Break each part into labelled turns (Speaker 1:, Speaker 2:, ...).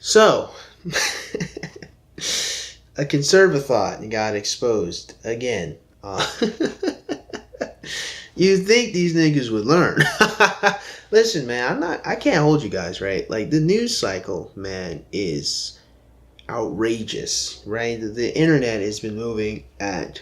Speaker 1: So, a Conservathot got exposed again. You think these niggas would learn? Listen, man, I can't hold you guys, right? Like, the news cycle, man, is outrageous, right? The internet has been moving at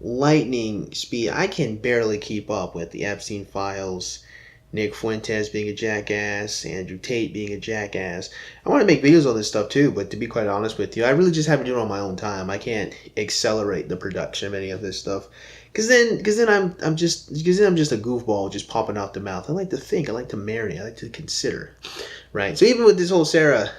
Speaker 1: lightning speed. I can barely keep up with the Epstein files, Nick Fuentes being a jackass, Andrew Tate being a jackass. I want to make videos on this stuff too, but to be quite honest with you, I really just have to do it on my own time. I can't accelerate the production of any of this stuff, because then I'm just a goofball just popping out the mouth. I like to think, I like to marry, I like to consider, right? So even with this whole Sarah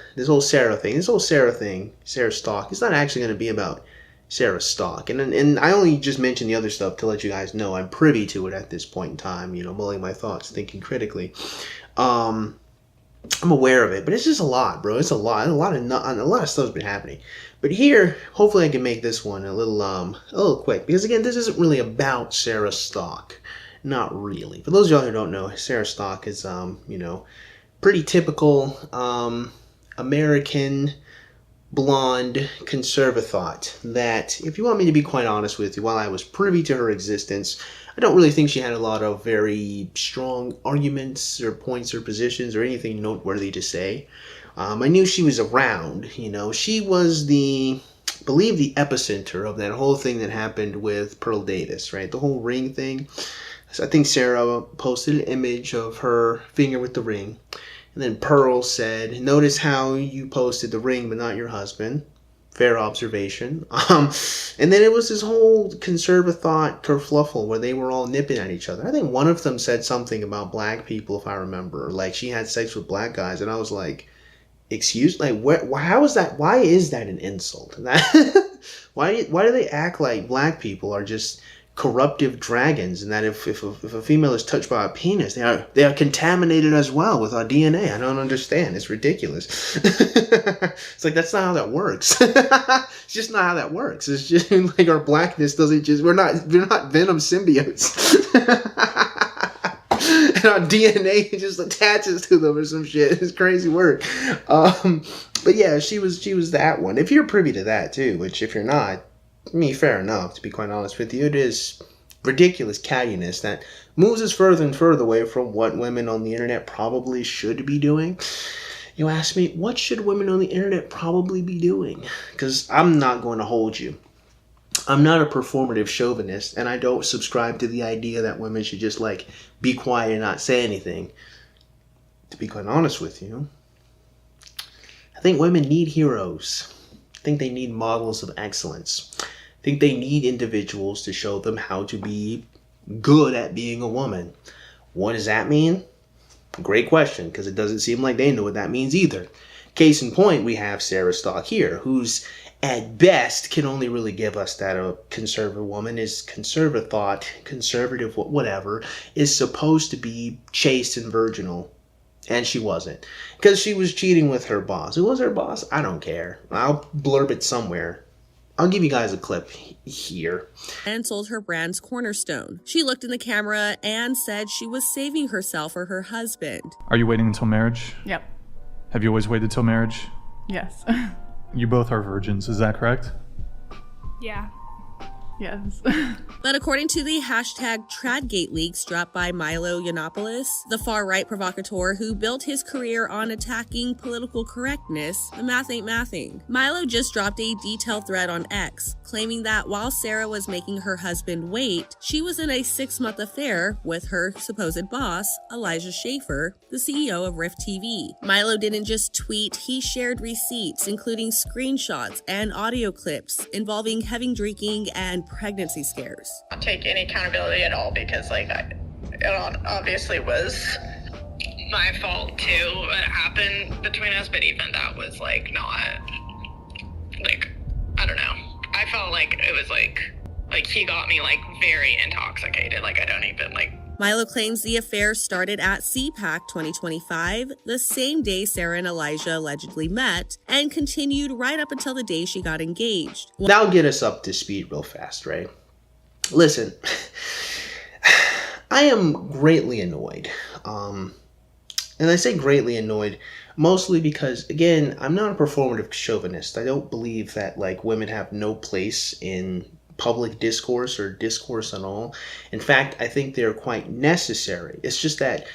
Speaker 1: thing, Sarah Stock, it's not actually going to be about Sarah Stock. And I only just mentioned the other stuff to let you guys know I'm privy to it at this point in time, mulling my thoughts, thinking critically. I'm aware of it, but it's just a lot, bro. It's a lot of stuff's been happening. But here, hopefully I can make this one a little quick, because again, this isn't really about Sarah Stock. Not really. For those of y'all who don't know, Sarah Stock is pretty typical American blonde conservathot that, if you want me to be quite honest with you, while I was privy to her existence, I don't really think she had a lot of very strong arguments or points or positions or anything noteworthy to say. I knew she was around. She was the epicenter of that whole thing that happened with Pearl Davis, right? The whole ring thing. So I think Sarah posted an image of her finger with the ring. And then Pearl said, notice how you posted the ring but not your husband. Fair observation. And then it was this whole Conservathot kerfluffle where they were all nipping at each other. I think one of them said something about black people, if I remember. Like, she had sex with black guys. And I was like, excuse? Like, how is that? Why is that an insult? Why do they act like black people are just corruptive dragons, and that if a female is touched by a penis, they are contaminated as well with our DNA? I don't understand. It's ridiculous. It's like, that's not how that works. It's just not how that works. It's just like our blackness doesn't just, we're not venom symbiotes. And our DNA just attaches to them or some shit. It's crazy work. But yeah, she was that one. If you're privy to that too, which if you're not, fair enough, to be quite honest with you. It is ridiculous cattiness that moves us further and further away from what women on the internet probably should be doing. You ask me, what should women on the internet probably be doing? Because I'm not going to hold you. I'm not a performative chauvinist, and I don't subscribe to the idea that women should just, be quiet and not say anything. To be quite honest with you, I think women need heroes. I think they need models of excellence. I think they need individuals to show them how to be good at being a woman. What does that mean? Great question, because it doesn't seem like they know what that means either. Case in point, we have Sarah Stock here, who's at best can only really give us that a conservative woman is Conservathot, conservative, whatever, is supposed to be chaste and virginal. And she wasn't. Because she was cheating with her boss. Who was her boss? I don't care. I'll blurb it somewhere. I'll give you guys a clip here.
Speaker 2: And sold her brand's Cornerstone. She looked in the camera and said she was saving herself for her husband.
Speaker 3: Are you waiting until marriage?
Speaker 4: Yep.
Speaker 3: Have you always waited till marriage?
Speaker 4: Yes.
Speaker 3: You both are virgins, is that correct?
Speaker 4: Yeah. Yes.
Speaker 2: But according to the hashtag Tradgate leaks dropped by Milo Yiannopoulos, the far-right provocateur who built his career on attacking political correctness, the math ain't mathing. Milo just dropped a detailed thread on X, claiming that while Sarah was making her husband wait, she was in a 6-month affair with her supposed boss, Elijah Schaffer, the CEO of Rift TV. Milo didn't just tweet, he shared receipts, including screenshots and audio clips involving heavy drinking and pregnancy scares.
Speaker 5: Not take any accountability at all, because it obviously was my fault too. What happened between us, but even that was not I don't know. I felt like it was like he got me very intoxicated. I don't even
Speaker 2: Milo claims the affair started at CPAC 2025, the same day Sarah and Elijah allegedly met, and continued right up until the day she got engaged.
Speaker 1: That'll get us up to speed real fast, right? Listen, I am greatly annoyed. And I say greatly annoyed Mostly because, again, I'm not a performative chauvinist. I don't believe that, like, women have no place in public discourse or discourse at all. In fact, I think they're quite necessary. It's just that,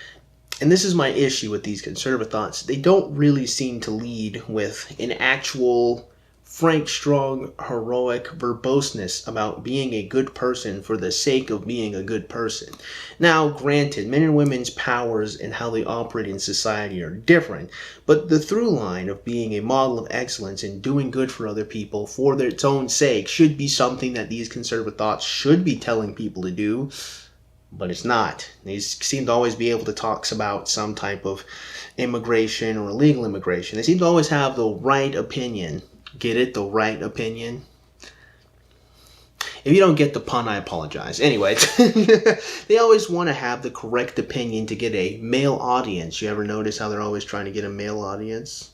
Speaker 1: and this is my issue with these conservathots, they don't really seem to lead with an actual frank, strong, heroic verboseness about being a good person for the sake of being a good person. Now, granted, men and women's powers and how they operate in society are different, but the through line of being a model of excellence and doing good for other people for its own sake should be something that these conservathots should be telling people to do, but it's not. They seem to always be able to talk about some type of immigration or illegal immigration. They seem to always have the right opinion. Get it? The right opinion? If you don't get the pun, I apologize. Anyway, they always want to have the correct opinion to get a male audience. You ever notice how they're always trying to get a male audience?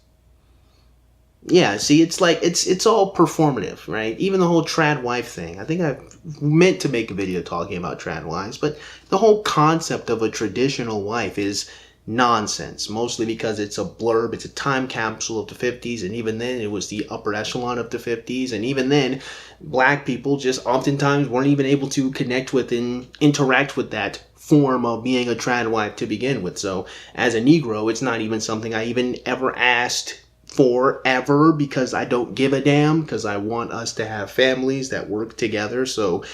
Speaker 1: Yeah, see, it's like, it's all performative, right? Even the whole trad wife thing. I think I've meant to make a video talking about trad wives, but the whole concept of a traditional wife is nonsense, mostly because it's a blurb, it's a time capsule of the 50s, and even then it was the upper echelon of the 50s, and even then black people just oftentimes weren't even able to connect with and interact with that form of being a trad wife to begin with. So as a Negro, it's not even something I even ever asked for ever, because I don't give a damn, because I want us to have families that work together. So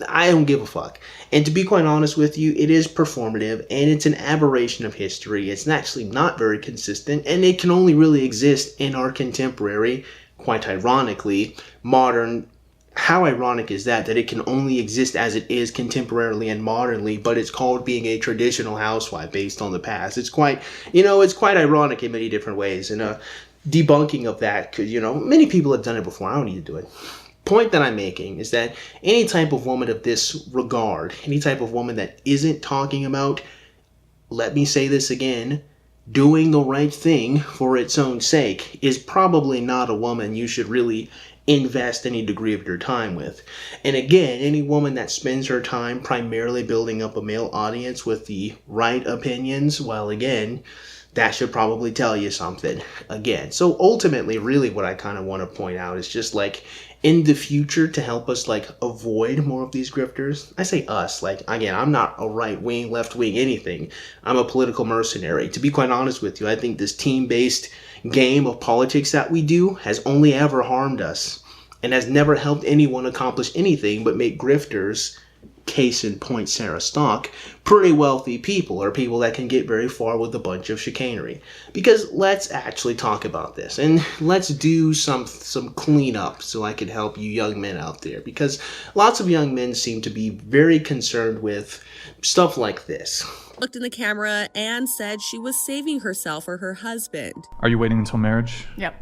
Speaker 1: I don't give a fuck. And to be quite honest with you, it is performative, and it's an aberration of history. It's actually not very consistent, and it can only really exist in our contemporary, quite ironically, modern. How ironic is that it can only exist as it is contemporarily and modernly, but it's called being a traditional housewife based on the past. It's quite, it's quite ironic in many different ways, and debunking of that, because, many people have done it before. I don't need to do it. Point that I'm making is that any type of woman of this regard, any type of woman that isn't talking about, let me say this again, doing the right thing for its own sake, is probably not a woman you should really invest any degree of your time with. And again, any woman that spends her time primarily building up a male audience with the right opinions, well, again, that should probably tell you something. Again, so ultimately, really what I kind of want to point out is just like, in the future, to help us like avoid more of these grifters. I say us, like, again, I'm not a right wing, left wing, anything. I'm a political mercenary. To be quite honest with you, I think this team-based game of politics that we do has only ever harmed us and has never helped anyone accomplish anything but make grifters, case in point Sarah Stock, pretty wealthy people, or people that can get very far with a bunch of chicanery. Because let's actually talk about this, and let's do some cleanup so I can help you young men out there, because lots of young men seem to be very concerned with stuff like this.
Speaker 2: Looked in the camera and said she was saving herself for her husband.
Speaker 3: Are you waiting until marriage?
Speaker 4: Yep.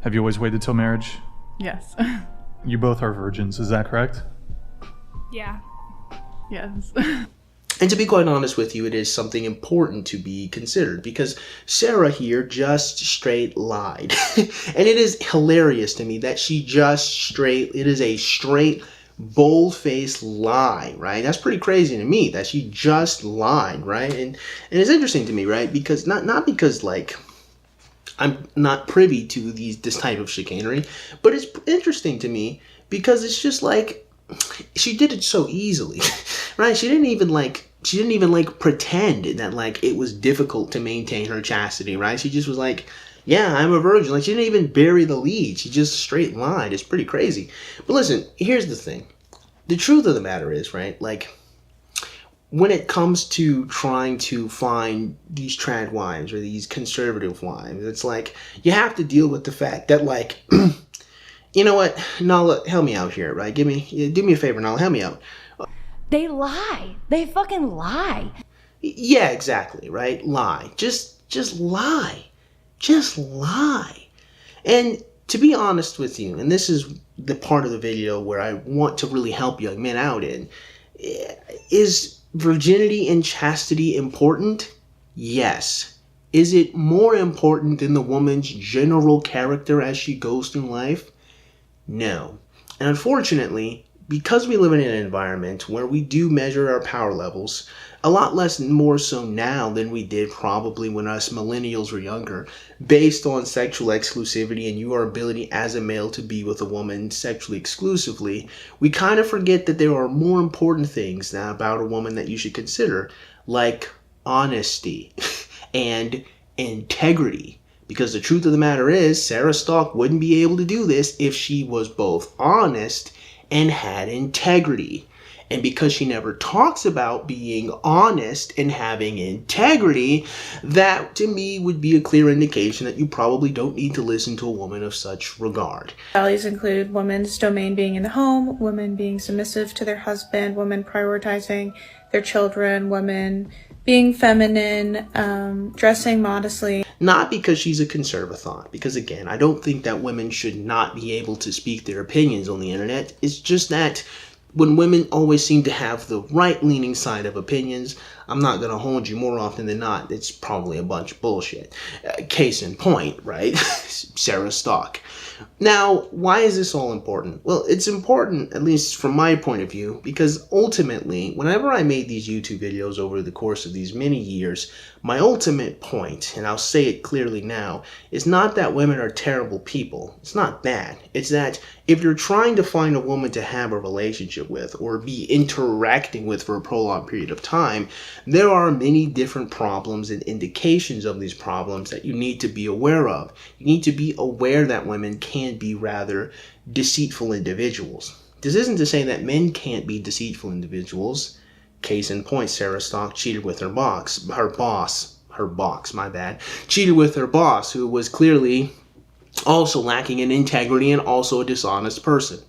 Speaker 3: Have you always waited till marriage?
Speaker 4: Yes.
Speaker 3: You both are virgins, is that correct?
Speaker 4: Yeah. Yes.
Speaker 1: And to be quite honest with you, it is something important to be considered, because Sarah here just straight lied. And it is hilarious to me that she it is a straight, bold-faced lie, right? That's pretty crazy to me that she just lied, right? And it's interesting to me, right? Because not because like I'm not privy to this type of chicanery, but it's interesting to me because it's just like, she did it so easily, right? She didn't even pretend that like it was difficult to maintain her chastity, right? She just was like, yeah, I'm a virgin. Like, she didn't even bury the lead. She just straight lied. It's pretty crazy. But listen, here's the thing. The truth of the matter is, right, like, when it comes to trying to find these trad wives or these conservative wives, it's like, you have to deal with the fact that, like, you know what, Nala, help me out here, right? Do me a favor, Nala, help me out.
Speaker 6: They lie. They fucking lie.
Speaker 1: Yeah, exactly, right? Lie. Just lie. Just lie. And to be honest with you, and this is the part of the video where I want to really help young men out in, is virginity and chastity important? Yes. Is it more important than the woman's general character as she goes through life? No. And unfortunately, because we live in an environment where we do measure our power levels a lot less more so now than we did probably when us millennials were younger, based on sexual exclusivity and your ability as a male to be with a woman sexually exclusively. We kind of forget that there are more important things now about a woman that you should consider, like honesty and integrity. Because the truth of the matter is, Sarah Stalk wouldn't be able to do this if she was both honest and had integrity. And because she never talks about being honest and having integrity, that to me would be a clear indication that you probably don't need to listen to a woman of such regard.
Speaker 7: Values include women's domain being in the home, women being submissive to their husband, women prioritizing their children, women being feminine, dressing modestly.
Speaker 1: Not because she's a conservathot, because again, I don't think that women should not be able to speak their opinions on the internet. It's just that when women always seem to have the right-leaning side of opinions, I'm not going to hold you, more often than not, it's probably a bunch of bullshit. Case in point, right? Sarah Stalk. Now, why is this all important? Well, it's important, at least from my point of view, because ultimately, whenever I made these YouTube videos over the course of these many years, my ultimate point, and I'll say it clearly now, is not that women are terrible people. It's not that. It's that if you're trying to find a woman to have a relationship with or be interacting with for a prolonged period of time, there are many different problems and indications of these problems that you need to be aware of. You need to be aware that women can be rather deceitful individuals. This isn't to say that men can't be deceitful individuals. Case in point, Sarah Stalk cheated with her boss, cheated with her boss, who was clearly also lacking in integrity and also a dishonest person.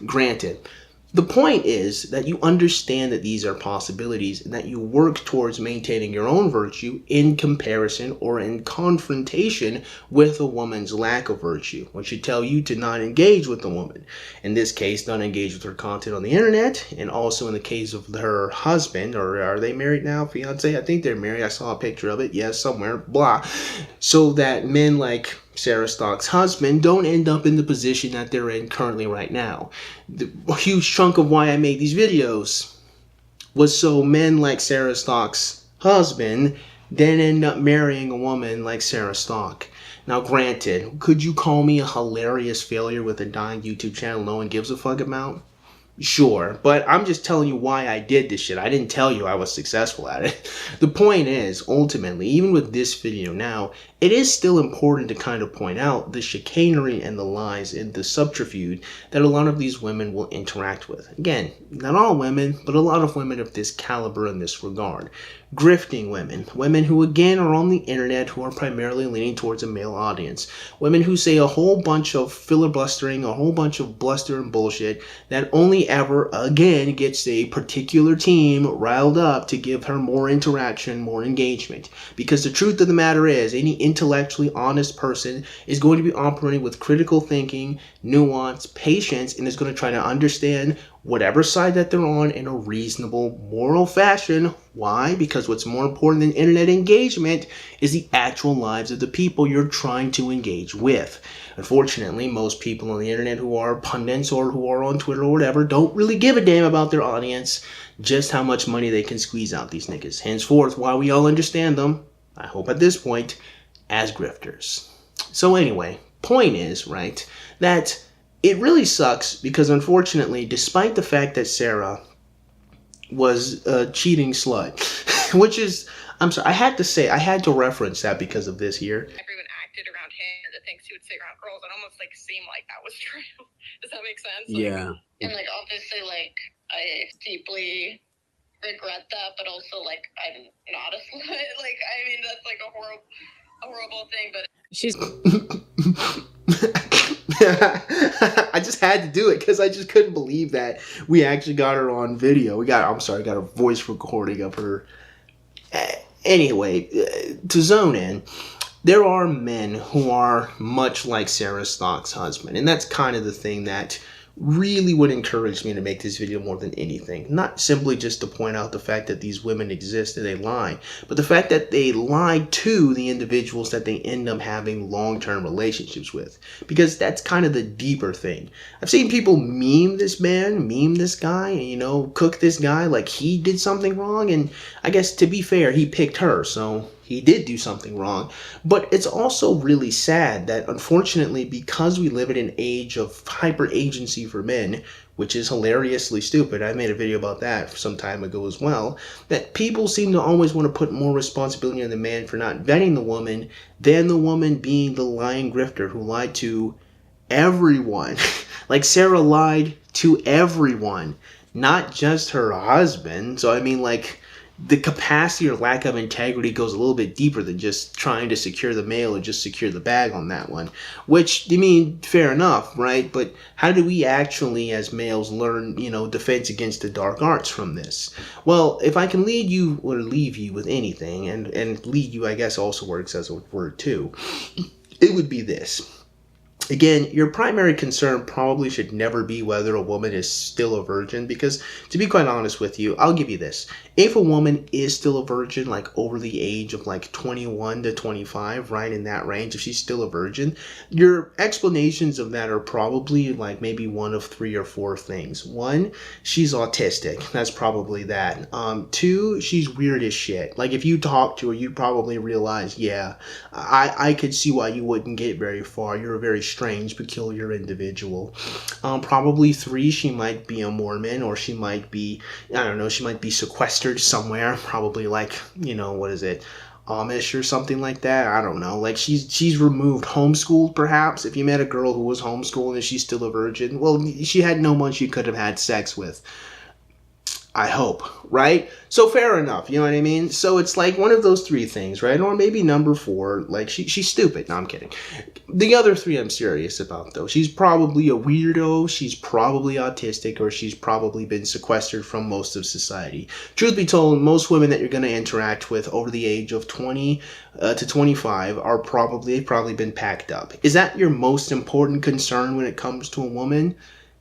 Speaker 1: Granted. The point is that you understand that these are possibilities and that you work towards maintaining your own virtue in comparison or in confrontation with a woman's lack of virtue, which should tell you to not engage with the woman. In this case, not engage with her content on the internet, and also in the case of her husband, or are they married now, fiance? I think they're married. I saw a picture of it, yes, somewhere, blah. So that men like Sarah Stalk's husband don't end up in the position that they're in currently right now. The huge chunk of why I made these videos was so men like Sarah Stalk's husband then end up marrying a woman like Sarah Stalk. Now granted, could you call me a hilarious failure with a dying YouTube channel no one gives a fuck about? Sure, but I'm just telling you why I did this shit. I didn't tell you I was successful at it. The point is, ultimately, even with this video now, it is still important to kind of point out the chicanery and the lies and the subterfuge that a lot of these women will interact with. Again, not all women, but a lot of women of this caliber in this regard. Grifting women. Women who, again, are on the internet, who are primarily leaning towards a male audience. Women who say a whole bunch of filibustering, a whole bunch of bluster and bullshit that only ever, again, gets a particular team riled up to give her more interaction, more engagement. Because the truth of the matter is, any intellectually honest person is going to be operating with critical thinking, nuance, patience, and is going to try to understand whatever side that they're on in a reasonable, moral fashion. Why? Because what's more important than internet engagement is the actual lives of the people you're trying to engage with. Unfortunately, most people on the internet who are pundits or who are on Twitter or whatever don't really give a damn about their audience, just how much money they can squeeze out these niggas. Henceforth, why we all understand them, I hope at this point, as grifters. So anyway, point is, right, that it really sucks because unfortunately, despite the fact that Sarah was a cheating slut, which is, I'm sorry, I had to reference that because of this here.
Speaker 5: Everyone acted around him, the things he would say around girls, it almost like seemed like that was true. Does that make sense?
Speaker 8: Yeah.
Speaker 5: And like obviously like I deeply regret that, but also like I'm not a slut. Like I mean that's like a horrible thing, but
Speaker 8: She's
Speaker 1: I just had to do it because I just couldn't believe that we actually got her on video. Got a voice recording of her. Anyway, to zone in, there are men who are much like Sarah Stalk's husband, and that's kind of the thing that really would encourage me to make this video more than anything. Not simply just to point out the fact that these women exist and they lie, but the fact that they lie to the individuals that they end up having long-term relationships with. Because that's kind of the deeper thing. I've seen people meme this man, meme this guy, and, you know, cook this guy like he did something wrong. And I guess, to be fair, he picked her, so he did do something wrong. But it's also really sad that, unfortunately, because we live in an age of hyper agency for men, which is hilariously stupid, I made a video about that some time ago as well, that people seem to always want to put more responsibility on the man for not vetting the woman than the woman being the lying grifter who lied to everyone. Like, Sarah lied to everyone, not just her husband. So I mean, like, the capacity or lack of integrity goes a little bit deeper than just trying to secure the mail or just secure the bag on that one. Which, I mean, fair enough, right? But how do we actually, as males, learn, you know, defense against the dark arts from this? Well, if I can lead you or leave you with anything, and lead you, I guess, also works as a word too, it would be this. Again, your primary concern probably should never be whether a woman is still a virgin, because, to be quite honest with you, I'll give you this. If a woman is still a virgin, like over the age of like 21 to 25, right in that range, if she's still a virgin, your explanations of that are probably like maybe one of 3 or 4 things. 1, she's autistic. That's probably that. 2, she's weird as shit. Like, if you talk to her, you'd probably realize, yeah, I could see why you wouldn't get very far. You're a very strange, peculiar individual. Probably 3, she might be a Mormon, or she might be, I don't know, she might be sequestered somewhere, probably like, you know, what is it, Amish or something like that. I don't know. Like, she's removed, homeschooled perhaps. If you met a girl who was homeschooled and she's still a virgin, well, she had no one she could have had sex with, I hope, right? So fair enough, you know what I mean? So it's like one of those 3 things, right? Or maybe number 4, like she's stupid. No, I'm kidding. The other 3 I'm serious about, though. She's probably a weirdo, she's probably autistic, or she's probably been sequestered from most of society. Truth be told, most women that you're going to interact with over the age of 20 to 25 are probably been packed up. Is that your most important concern when it comes to a woman?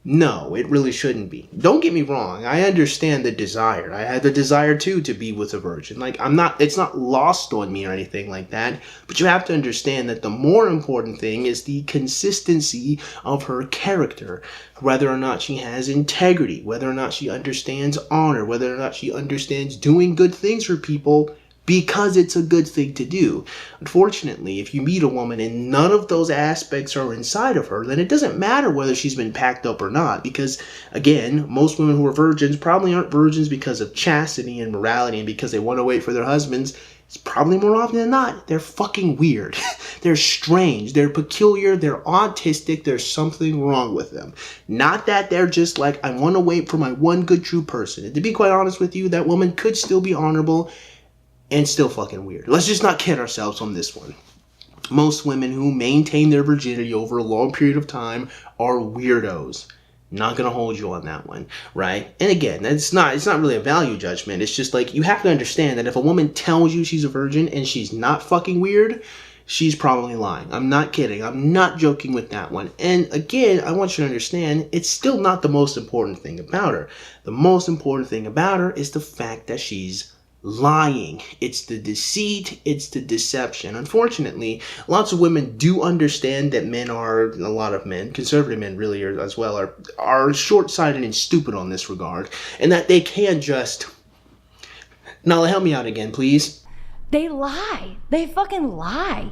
Speaker 1: No, it really shouldn't be. Don't get me wrong. I understand the desire. I had the desire too to be with a virgin. Like, it's not lost on me or anything like that. But you have to understand that the more important thing is the consistency of her character. Whether or not she has integrity, whether or not she understands honor, whether or not she understands doing good things for people because it's a good thing to do. Unfortunately, if you meet a woman and none of those aspects are inside of her, then it doesn't matter whether she's been packed up or not, because, again, most women who are virgins probably aren't virgins because of chastity and morality and because they want to wait for their husbands. It's probably more often than not, they're fucking weird. They're strange. They're peculiar. They're autistic. There's something wrong with them. Not that they're just like, I want to wait for my one good true person. And to be quite honest with you, that woman could still be honorable and still fucking weird. Let's just not kid ourselves on this one. Most women who maintain their virginity over a long period of time are weirdos. Not gonna hold you on that one, right? And again, it's not really a value judgment. It's just like, you have to understand that if a woman tells you she's a virgin and she's not fucking weird, she's probably lying. I'm not kidding. I'm not joking with that one. And again, I want you to understand, it's still not the most important thing about her. The most important thing about her is the fact that she's lying. It's the deceit, it's the deception. Unfortunately, lots of women do understand that a lot of men, conservative men really are, as well, are short-sighted and stupid on this regard, and that they can just... Nala, help me out again, please.
Speaker 6: They lie. They fucking lie.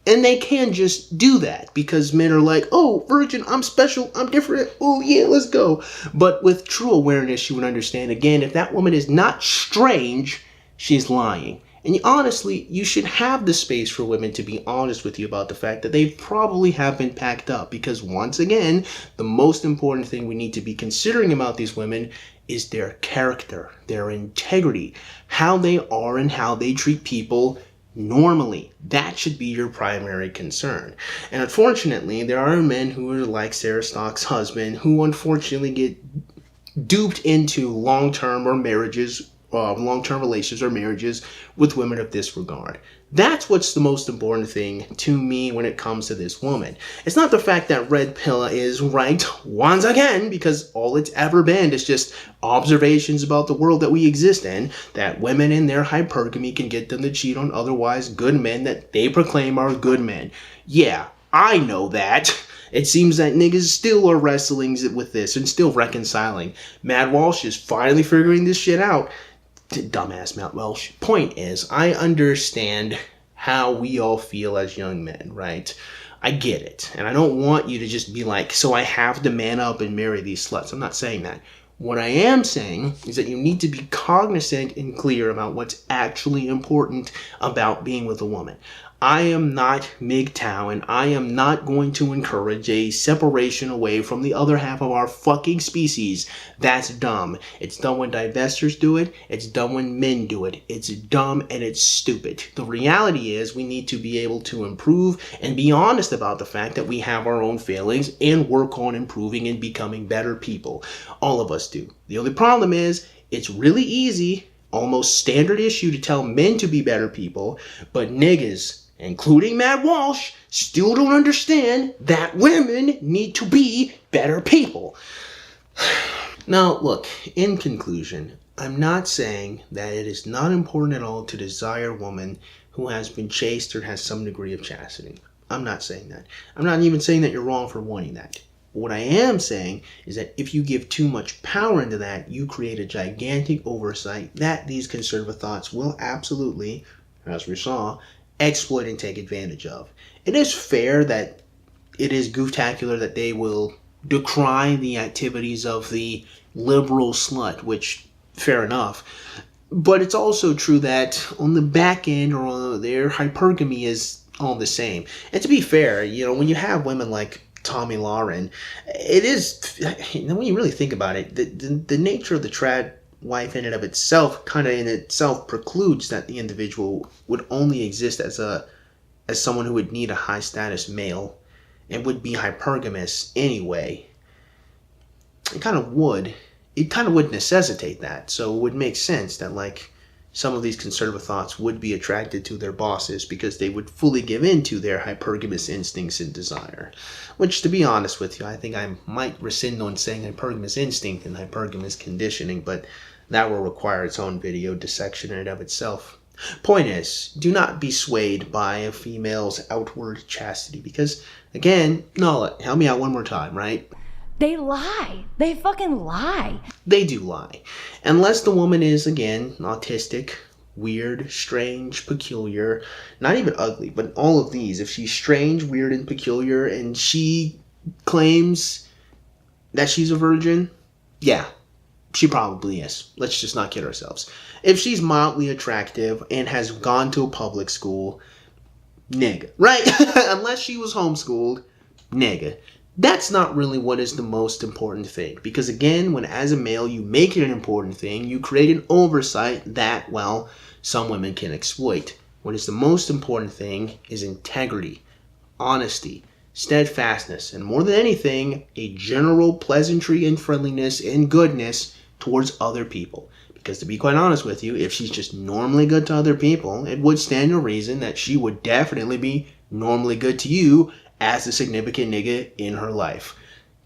Speaker 1: And they can just do that because men are like, oh, virgin, I'm special, I'm different, oh yeah, let's go. But with true awareness, you would understand, again, if that woman is not strange, she's lying. And honestly, you should have the space for women to be honest with you about the fact that they probably have been packed up. Because once again, the most important thing we need to be considering about these women is their character, their integrity, how they are and how they treat people normally. That should be your primary concern. And unfortunately, there are men who are like Sarah Stock's husband who unfortunately get duped into long-term or marriages long-term relations or marriages with women of this regard. That's what's the most important thing to me when it comes to this woman. It's not the fact that Red Pill is right once again, because all it's ever been is just observations about the world that we exist in, that women in their hypergamy can get them to cheat on otherwise good men that they proclaim are good men. Yeah, I know that. It seems that niggas still are wrestling with this and still reconciling. Mad Walsh is finally figuring this shit out. Dumbass Matt Welsh. Point is, I understand how we all feel as young men, right? I get it. And I don't want you to just be like, so I have to man up and marry these sluts. I'm not saying that. What I am saying is that you need to be cognizant and clear about what's actually important about being with a woman. I am not MGTOW, and I am not going to encourage a separation away from the other half of our fucking species. That's dumb. It's dumb when divestors do it. It's dumb when men do it. It's dumb and it's stupid. The reality is we need to be able to improve and be honest about the fact that we have our own failings and work on improving and becoming better people. All of us do. The only problem is it's really easy, almost standard issue, to tell men to be better people, but niggas, including Matt Walsh, still don't understand that women need to be better people. Now, look, in conclusion, I'm not saying that it is not important at all to desire a woman who has been chaste or has some degree of chastity. I'm not saying that. I'm not even saying that you're wrong for wanting that. What I am saying is that if you give too much power into that, you create a gigantic oversight that these conservathots will absolutely, as we saw, exploit and take advantage of. It is fair that it is gooftacular that they will decry the activities of the liberal slut, which, fair enough. But it's also true that on the back end, or on their hypergamy is all the same. And to be fair, you know, when you have women like Tommy Lauren, it is, when you really think about it, the nature of the trad wife in and of itself kind of in itself precludes that the individual would only exist as someone who would need a high status male and would be hypergamous anyway. It kind of would necessitate that. So it would make sense that like some of these conservathots would be attracted to their bosses because they would fully give in to their hypergamous instincts and desire. Which, to be honest with you, I think I might rescind on saying hypergamous instinct and hypergamous conditioning, but that will require its own video dissection in and of itself. Point is, do not be swayed by a female's outward chastity because, again, no, help me out one more time, right?
Speaker 6: They lie. They fucking lie.
Speaker 1: They do lie. Unless the woman is, again, autistic, weird, strange, peculiar, not even ugly, but all of these. If she's strange, weird, and peculiar, and she claims that she's a virgin, yeah, she probably is. Let's just not kid ourselves. If she's mildly attractive and has gone to a public school, nigga, right? Unless she was homeschooled, nigga. That's not really what is the most important thing. Because again, when as a male you make it an important thing, you create an oversight that, well, some women can exploit. What is the most important thing is integrity, honesty, steadfastness, and more than anything, a general pleasantry and friendliness and goodness towards other people. Because to be quite honest with you, if she's just normally good to other people, it would stand to reason that she would definitely be normally good to you as a significant nigga in her life.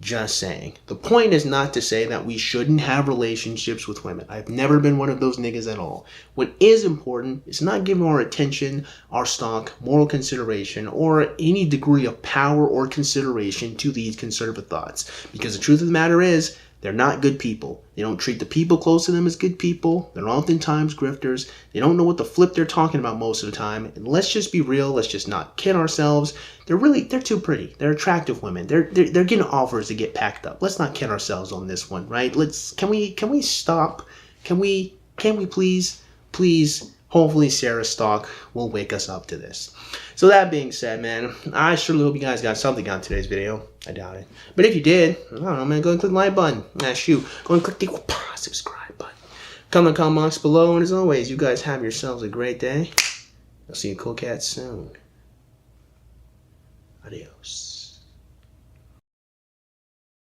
Speaker 1: Just saying. The point is not to say that we shouldn't have relationships with women. I've never been one of those niggas at all. What is important is not giving our attention, our stock, moral consideration, or any degree of power or consideration to these conservathots. Because the truth of the matter is, they're not good people. They don't treat the people close to them as good people. They're oftentimes grifters. They don't know what the flip they're talking about most of the time. And let's just be real. Let's just not kid ourselves. They're too pretty. They're attractive women. They're getting offers to get packed up. Let's not kid ourselves on this one, right? Can we stop? Can we please? Hopefully Sarah Stock will wake us up to this. So that being said, man, I surely hope you guys got something out of today's video. I doubt it. But if you did, I don't know, man, go and click the like button. Shoot. Go and click the subscribe button. Comment in the comment box below. And as always, you guys have yourselves a great day. I'll see you cool cats soon. Adios.